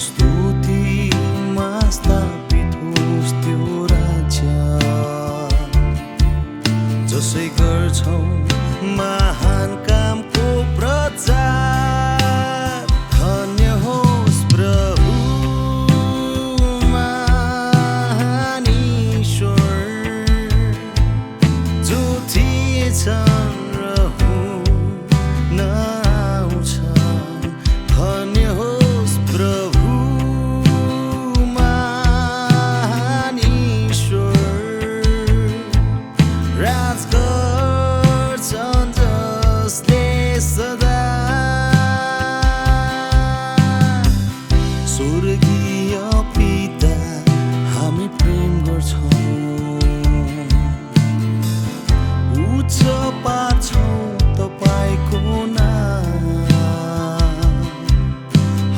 स्तुतिमा स्थापित होस् त्यो राज्य जसै गर्छौ महान कामको प्रचार धन्य होस् प्रभु महान ईश्वर जो थिएछन् र हुन आउँछन् धन्य होस् प्रभु महान ईश्वर राज गर्छन् जसले सदा स्वर्गीय पिता हामी प्रेम गर्छौँ उच्च पार्छौँ तपाईको नाम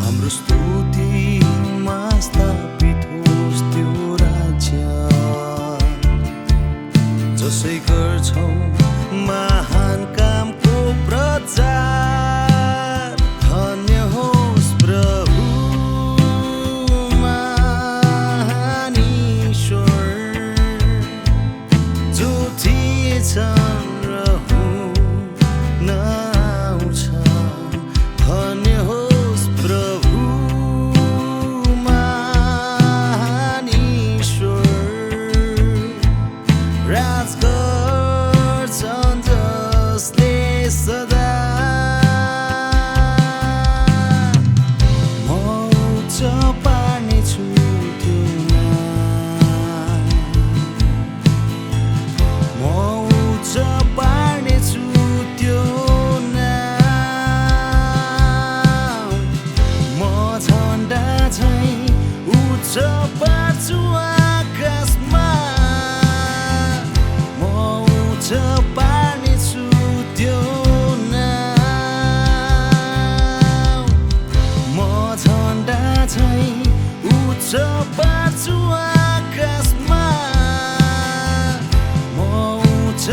हाम्रो स्तुतिमा स्थापित होस् त्यो राज्य जसै गर्छौ महान कामको प्रचार धन्य होस् प्रभु महान ईश्वर जो थिएछन् र हुन आउँछन् धन्य होस् प्रभु महान ईश्वर राज गर्छन् जसले सदा म उच्च पार्नेछु त्यो नाम म उच्च पार्नेछु त्यो नाम म झन्डा झैँ उच्च पार्छु आकाशमा म उच्च पार्नेछु त्यो नाम म झन्डा झैँ उच्च पार्छु आकाशमा म उच्च